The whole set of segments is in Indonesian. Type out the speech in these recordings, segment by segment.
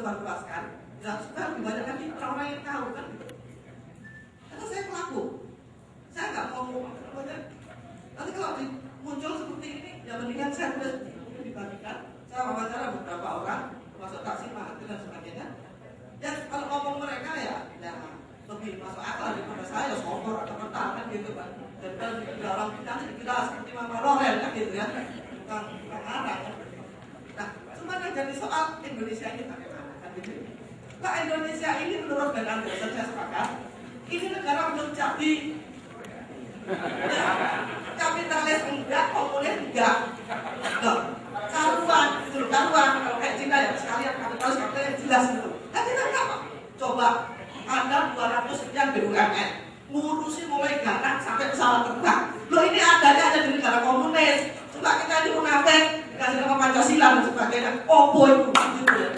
disebarluaskan, ya supaya lebih banyak lagi orang-orang yang tahu kan gitu. Karena saya pelaku, saya nggak mau nanti kalau muncul seperti ini, ya mendingan saya mungkin dibagikan. Saya wawancara beberapa orang, termasuk taksi, mahathir dan sebagainya. Ya kalau ngomong mereka ya lebih masuk akal daripada saya sokor atau pertahanan gitu kan. Dan kalau orang kita dikira seperti Mama Loren kan gitu ya, bukan arah kan. Nah, cuma yang jadi soal Indonesia ini bagaimana kan gitu. Nah, Indonesia ini menurut Ben Anderson saya sepakat, ini negara belum jadi ya, kapitalis enggak, komunis enggak. Loh, karuan, gitu karuan. Kalau kayak Cina ya sekalian kapitalis yang jelas gitu. Nah, kita apa? Coba ada 200 sekian BUMN ngurusi mulai garang sampai pesawat terbang. Loh, ini adanya ada di negara komunis. Coba kita ini munafik dikasih nama Pancasila dan sebagainya. Opo itu gitu ya.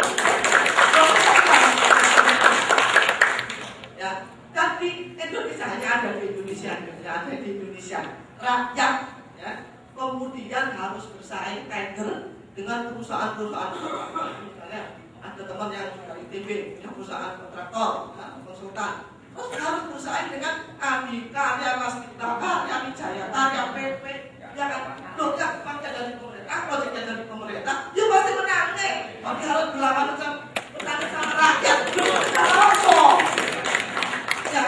Ya, kan di Indonesia hanya ada di Indonesia, ya, ada di Indonesia. Rakyat ya, kemudian harus bersaing tender dengan perusahaan-perusahaan. Misalnya ada teman yang dari ITB punya perusahaan kontraktor, konsultan. Terus harus bersaing dengan Adi Karya, Waskita Karya, Wijaya Karya, PP. Ya kan, loh ya pakai dari pemerintah, proyeknya dari pemerintah, ya pasti menang nih. Tapi harus berlawan macam petani sama rakyat, belum apa. Ya,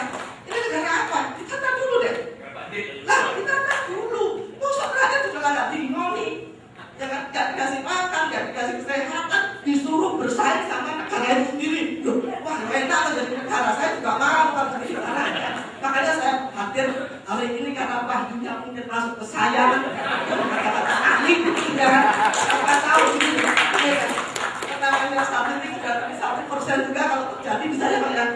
ini negara apa? Kita tahu dulu deh. Lah, kita tahu dulu. Musuh rakyat juga nggak dimoni. Jangan nggak dikasih makan, nggak dikasih kesehatan, disuruh bersaing sama negara itu sendiri. Loh, wah enak jadi negara, saya juga mau kan jadi negara. Makanya saya hadir hari ini karena Wahdunya mungkin masuk ke saya kan, kata-kata ahli, ya kan, nggak tahu ini. Namanya statistik juga 1% juga kalau terjadi bisa ya Pak ya,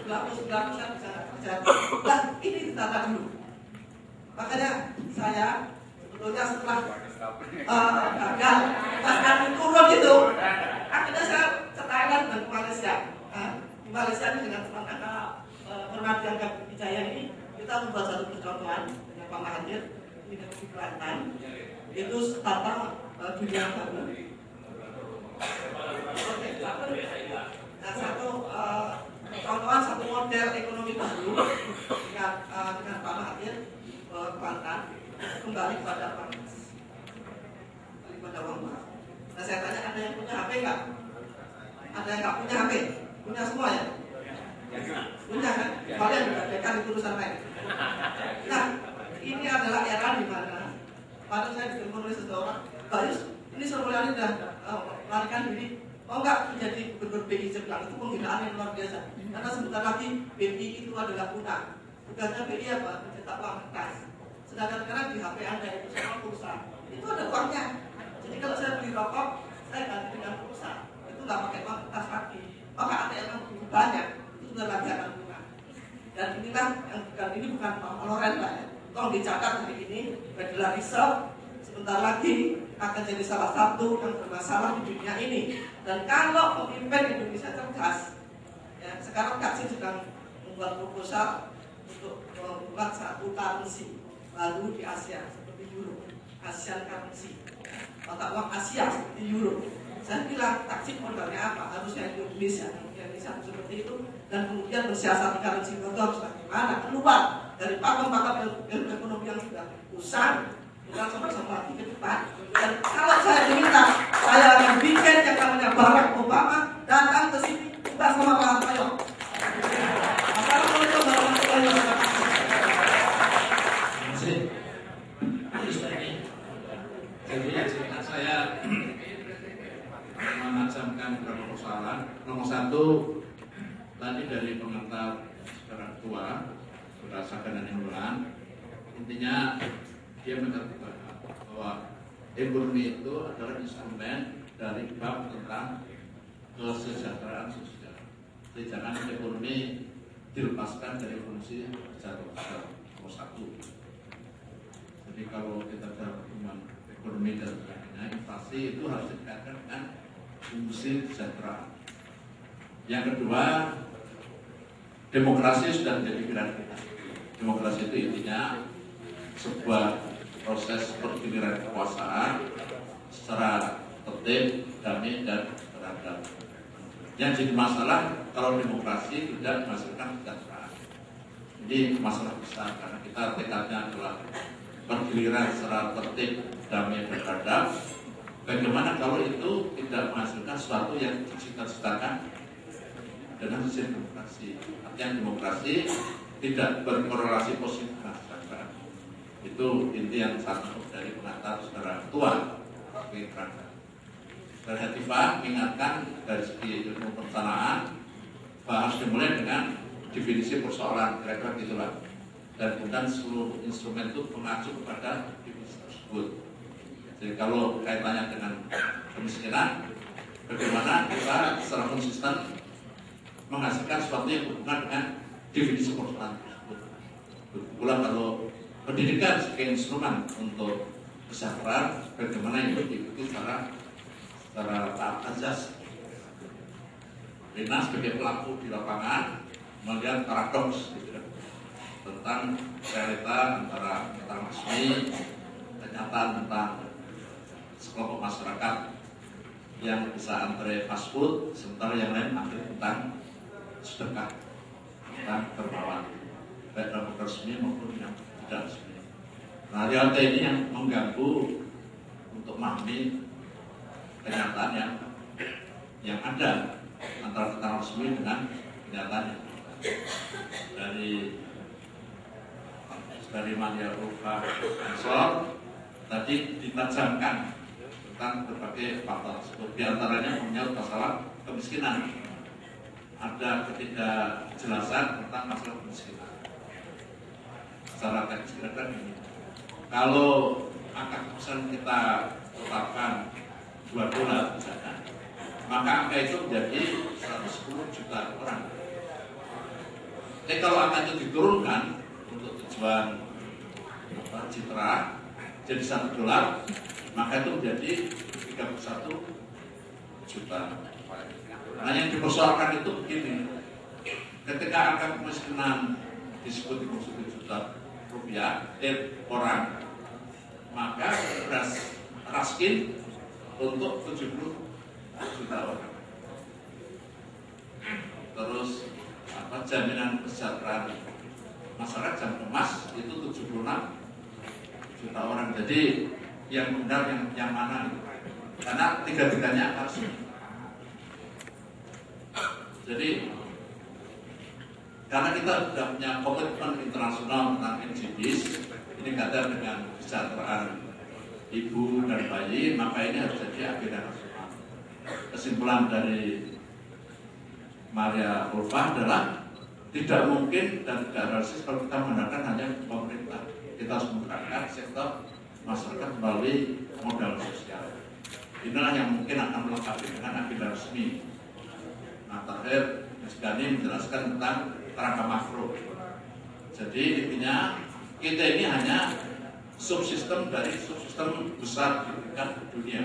99% bisa terjadi. Nah ini ditata dulu. Makanya saya sebetulnya setelah gagal pas kami turun gitu, akhirnya saya ke Thailand dan ke Malaysia. Di Malaysia ini dengan teman Permati Anggap Wijaya ini kita membuat satu percontohan dengan Pak Mahathir di negeri Kelantan. Itu tata dunia baru. Nah, satu contohan satu model ekonomi baru dengan Pak Mahathir Kelantan kembali kepada panas, kembali pada uang baru. Nah saya tanya, ada yang punya HP nggak? Ada yang nggak punya HP? Punya semua ya? Punya kan? Kalian berbeda itu urusan lain. Nah ini adalah era di mana pada saya ditelepon oleh seseorang, Bayus, ini Surmulyani sudah melarikan diri. Oh enggak, menjadi gubernur BI. Saya bilang itu penghinaan yang luar biasa. Karena sebentar lagi BI itu adalah punah. Tugasnya BI apa? Mencetak uang kertas. Sedangkan sekarang di HP Anda itu semua pulsa. Itu ada uangnya. Jadi kalau saya beli rokok, saya ganti dengan pulsa. Itu nggak pakai uang kertas lagi. Maka ATM yang begitu banyak, itu sudah lagi akan punah. Dan inilah yang ini bukan Pak Loren Pak ya. Tolong dicatat hari ini, Federal Reserve sebentar lagi akan jadi salah satu yang bermasalah di dunia ini. Dan kalau pemimpin Indonesia cerdas, ya, sekarang Kasih sedang membuat proposal untuk membuat satu currency baru di Asia seperti Euro, Asian currency, mata uang Asia seperti Euro. Saya bilang taksi modalnya apa? Harusnya Indonesia seperti itu, dan kemudian mensiasati currency itu harus bagaimana keluar dari pakem-pakem ekonomi yang sudah usang. Kita sama-sama lagi ke depan. Dan kalau saya diminta, saya akan bikin yang namanya Barack Obama datang ke sini kita sama Pak Hartoyo. Assalamualaikum warahmatullahi wabarakatuh. Jadi cerita saya mengancamkan beberapa persoalan. Nomor satu, tadi dari pengantar secara tua berdasarkan dan imbulan, intinya dia mencatat bahwa ekonomi itu adalah instrumen dari bab tentang kesejahteraan sosial. Jadi jangan ekonomi dilepaskan dari fungsi kesejahteraan sosial. Nomor satu. Jadi kalau kita bicara pertumbuhan ekonomi dan sebagainya, inflasi itu harus dikaitkan dengan fungsi kesejahteraan. Yang kedua, demokrasi sudah menjadi pikiran kita. Demokrasi itu intinya sebuah proses pergiliran kekuasaan secara tertib, damai dan beradab. Yang jadi masalah kalau demokrasi tidak menghasilkan kesejahteraan. Ini masalah besar karena kita tekadnya adalah pergiliran secara tertib, damai, dan beradab. Bagaimana kalau itu tidak menghasilkan sesuatu yang dicita-citakan dengan sistem demokrasi? Artinya demokrasi tidak berkorelasi positif dengan kesejahteraan. Itu inti yang satu dari pengantar saudara ketua PKK. Dan Hetifah mengingatkan dari segi ilmu perencanaan harus dimulai dengan definisi persoalan, kira-kira gitulah. Dan kemudian seluruh instrumen itu mengacu kepada definisi tersebut. Jadi kalau kaitannya dengan kemiskinan, bagaimana kita secara konsisten menghasilkan sesuatu yang berhubungan dengan definisi persoalan tersebut. Pula kalau pendidikan sebagai instrumen untuk kesejahteraan, bagaimana itu diikuti secara taat azas. Rina sebagai pelaku di lapangan melihat paradoks gitu, tentang realita antara resmi, kenyataan tentang sekelompok masyarakat yang bisa antre fast food, sementara yang lain antre tentang sedekah, tentang dermawan, baik dalam resmi maupun yang tidak resmi. Nah, realita ini yang mengganggu untuk memahami kenyataan yang ada antara keterangan resmi dengan kenyataan yang ada. Dari Maria Ulfa Ansor tadi ditajamkan tentang berbagai faktor tersebut. Di antaranya menyangkut masalah kemiskinan. Ada ketidakjelasan tentang masalah kemiskinan. Secara teknis kira-kira ini. Kalau angka kemiskinan kita tetapkan $2 misalnya, maka angka itu menjadi 110 juta orang. Jadi kalau angka itu diturunkan untuk tujuan citra jadi $1, maka itu menjadi 31 juta. Nah, yang dipersoalkan itu begini, ketika angka kemiskinan disebut 31 juta rupiah orang, maka raskin untuk 70 juta orang. Terus jaminan kesejahteraan masyarakat jam emas itu 76 juta orang. Jadi yang benar yang mana itu? Karena tiga-tiganya harus. Jadi karena kita sudah punya komitmen internasional tentang NGBs, ini kata dengan kesejahteraan ibu dan bayi, maka ini harus jadi agenda nasional. Kesimpulan dari Maria Ulfa adalah tidak mungkin dan tidak realistis kalau kita mengandalkan hanya pemerintah. Kita harus menggerakkan sektor masyarakat melalui modal sosial. Inilah yang mungkin akan melengkapi dengan agenda resmi. Nah, terakhir Mas Gani menjelaskan tentang kerangka makro. Jadi intinya kita ini hanya subsistem dari subsistem besar di tingkat dunia.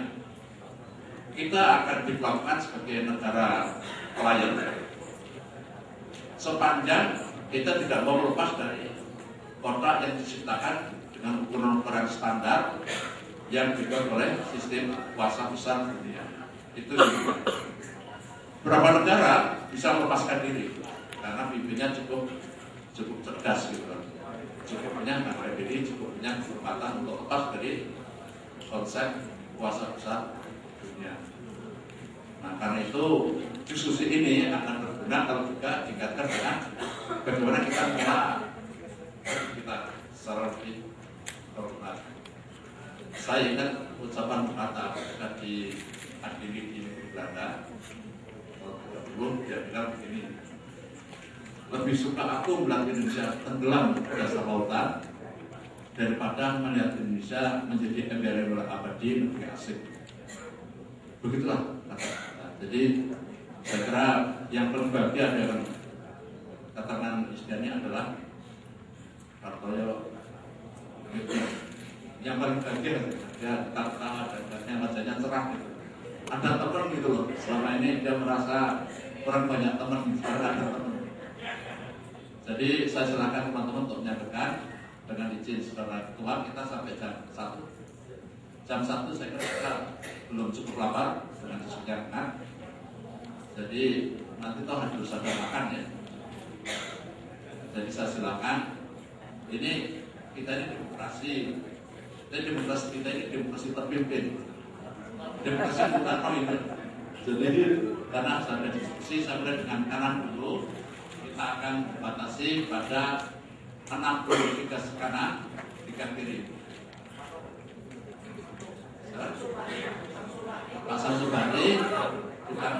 Kita akan diperlakukan sebagai negara pelayan sepanjang kita tidak mau lepas dari kotak yang diciptakan dengan ukuran-ukuran standar yang dibuat oleh sistem kuasa besar dunia. Itu beberapa negara bisa melepaskan diri karena pimpinannya cukup cerdas gitu. Cukup punya PBB, cukup punya kesempatan untuk lepas dari konsep kuasa besar dunia. Nah, karena itu diskusi ini akan berguna kalau juga tingkatkan dengan bagaimana kita secara lebih berhormat. Saya ingat ucapan kata ketika diadili di Belanda dulu, dia bilang begini, lebih suka aku melihat Indonesia tenggelam di dasar lautan daripada melihat Indonesia menjadi embargo abadi negeri asing. Begitulah kata-kata. Jadi saya kira yang paling bahagia dalam katakan istilahnya adalah Hartoyo. Yang paling bahagia dia kata-kata dan wajahnya cerah gitu. Ada teman gitu loh. Selama ini dia merasa kurang banyak teman, sekarang ada teman. Jadi saya silakan teman-teman untuk menyampaikan dengan izin saudara ketua kita sampai jam 1. Jam 1 saya kira kita belum cukup lapar dengan diskusi yang hangat. Jadi nanti toh harus ada makan ya. Jadi saya silakan. Ini kita ini demokrasi. Demokrasi kita ini demokrasi terpimpin. Demokrasi bukan itu. Jadi karena ada diskusi sampai dengan kanan dulu, kita akan batasi pada 63 kanan, 3 kiri. Pasal Subari bukan